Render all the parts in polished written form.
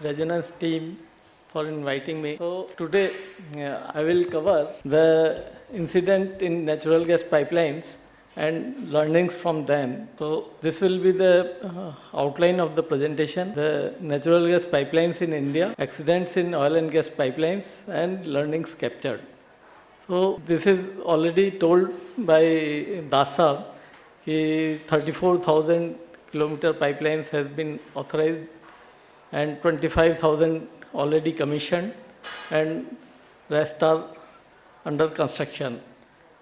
Resonance team for inviting me. So today I will cover the incident in natural gas pipelines and learnings from them. So this will be the outline of the presentation, the natural gas pipelines in India, accidents in oil and gas pipelines and learnings captured. So this is already told by Dasa, 34,000 kilometer pipelines has been authorized and 25,000 already commissioned and rest are under construction.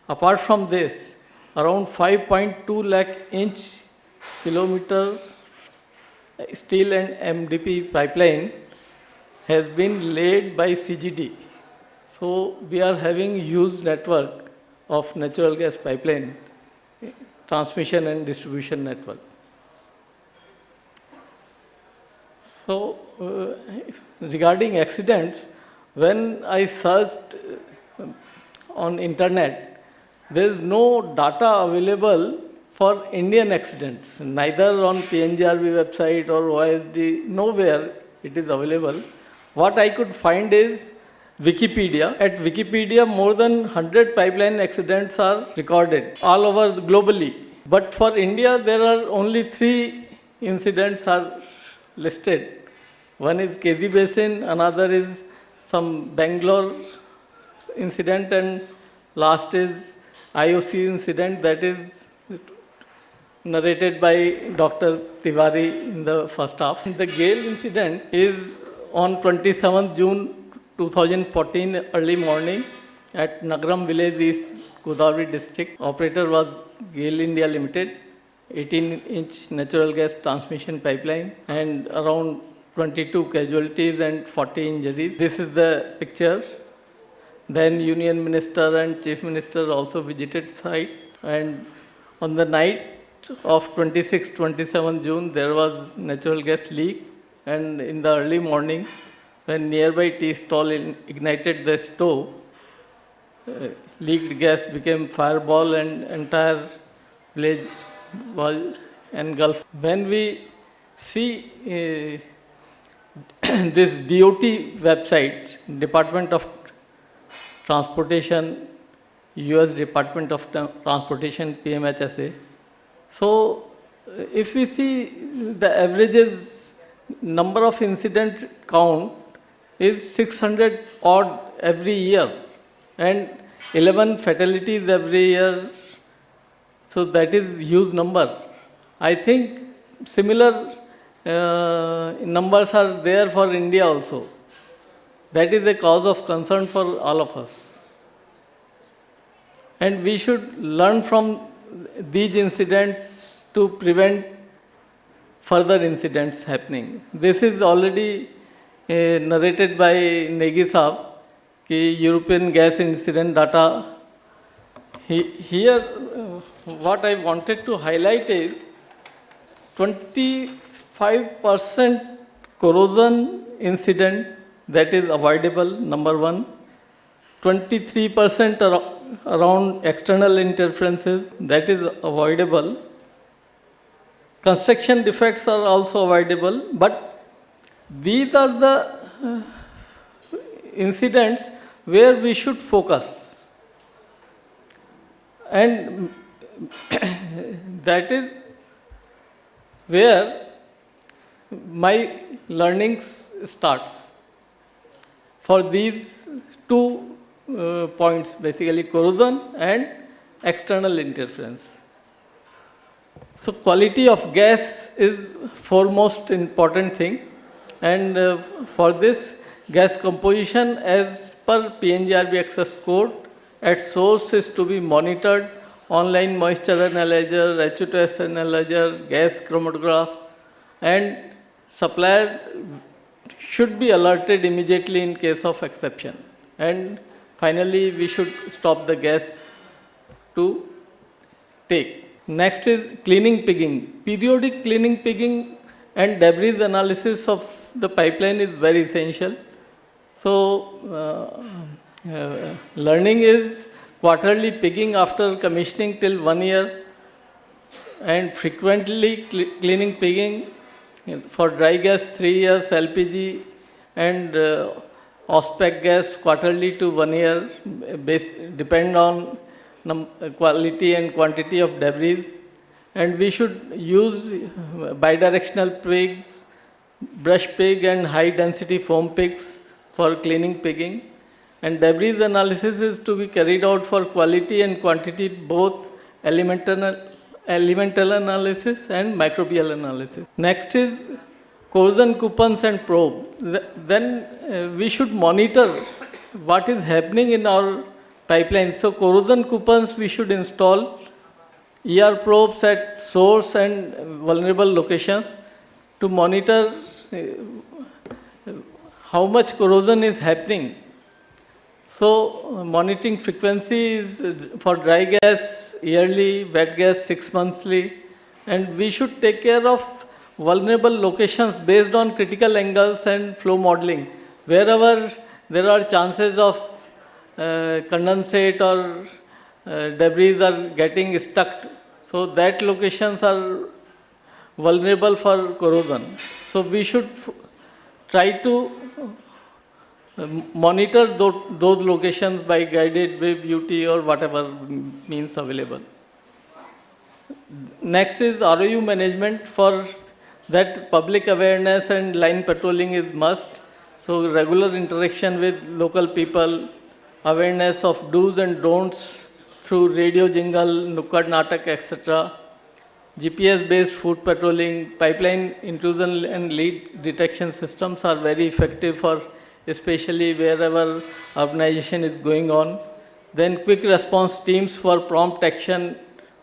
Apart from this, around 5.2 lakh inch kilometer steel and MDP pipeline has been laid by CGD. So we are having huge network of natural gas pipeline, transmission and distribution network. So regarding accidents, when I searched on internet, there is no data available for Indian accidents, neither on PNGRB website or OISD, nowhere it is available. What I could find is Wikipedia. At Wikipedia, more than 100 pipeline accidents are recorded all over globally. But for India, there are only 3 incidents are listed. One is KZ Basin, another is some Bangalore incident, and last is IOC incident that is narrated by Dr. Tiwari in the first half. The Gail incident is on 27th June 2014 early morning at Nagaram village, East Godavari district. Operator was Gail India Limited, 18-inch natural gas transmission pipeline, and around 22 casualties and 40 injuries. This is the picture. Then Union Minister and Chief Minister also visited site, and on the night of 26-27 June there was natural gas leak, and in the early morning when nearby tea stall ignited the stove, leaked gas became fireball and entire village was engulfed. When we see this DOT website, Department of Transportation, US Department of Transportation, PMHSA. So if we see the averages number of incident count is 600 odd every year and 11 fatalities every year. So that is huge number. I think similar numbers are there for India also. That is a cause of concern for all of us. And we should learn from these incidents to prevent further incidents happening. This is already narrated by Negi Saab, European gas incident data. Here, what I wanted to highlight is 25% corrosion incident that is avoidable, number one. 23% around external interferences, that is avoidable. Construction defects are also avoidable, but these are the incidents where we should focus. And that is where my learnings starts. For these 2 points, basically corrosion and external interference. So quality of gas is foremost important thing, and for this gas composition as per PNGRB access code at source is to be monitored, online moisture analyzer, HO2S analyzer, gas chromatograph, and supplier should be alerted immediately in case of exception. And finally, we should stop the gas to take. Next is cleaning pigging. Periodic cleaning pigging and debris analysis of the pipeline is very essential. So, learning is quarterly pigging after commissioning till 1 year, and frequently cleaning pigging for dry gas 3 years, LPG and OSPEC gas quarterly to 1 year, depend on quality and quantity of debris. And we should use bidirectional pigs, brush pig and high density foam pigs for cleaning pigging. And debris analysis is to be carried out for quality and quantity, both elemental analysis and microbial analysis. Next is corrosion coupons and probe. Then we should monitor what is happening in our pipeline. So corrosion coupons we should install, ER probes at source and vulnerable locations to monitor how much corrosion is happening. So monitoring frequency is for dry gas yearly, wet gas 6 monthly, and we should take care of vulnerable locations based on critical angles and flow modeling. Wherever there are chances of condensate or debris are getting stuck, so that locations are vulnerable for corrosion. So we should try to monitor those locations by guided wave UT or whatever means available. Next is ROU management. For that, public awareness and line patrolling is must. So regular interaction with local people, awareness of do's and don'ts through radio jingle, Nukkad Natak, etc. GPS-based food patrolling, pipeline intrusion and leak detection systems are very effective for especially wherever urbanization is going on. Then quick response teams for prompt action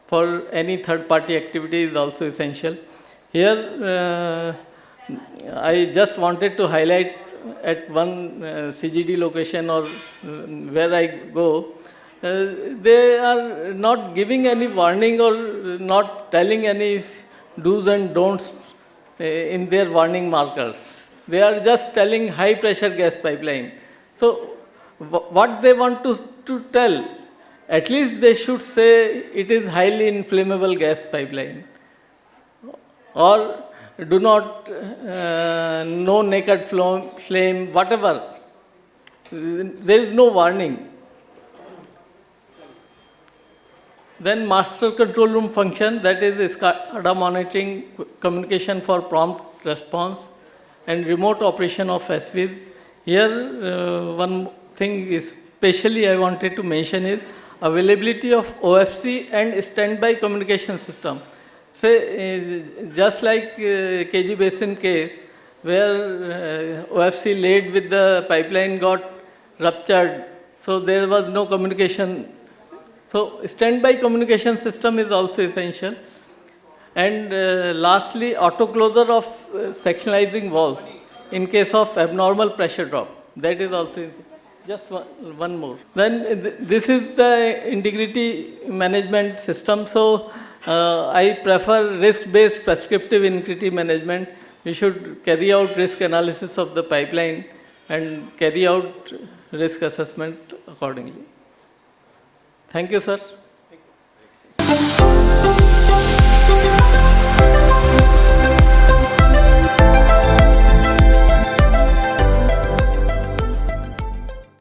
for any third-party activity is also essential. Here, I just wanted to highlight at one CGD location or where I go, they are not giving any warning or not telling any do's and don'ts in their warning markers. They are just telling high pressure gas pipeline. So what they want to tell, at least they should say it is highly inflammable gas pipeline. Or do not, no naked flame, whatever. There is no warning. Then master control room function, that is SCADA monitoring, communication for prompt response, and remote operation of SVs. Here, one thing especially I wanted to mention is availability of OFC and standby communication system. Say, just like KG Basin case, where OFC laid with the pipeline got ruptured, so there was no communication. So standby communication system is also essential. And lastly, auto closure of sectionalizing valves in case of abnormal pressure drop. That is also just one more. Then this is the integrity management system. So I prefer risk-based prescriptive integrity management. We should carry out risk analysis of the pipeline and carry out risk assessment accordingly. Thank you, sir. Thank you.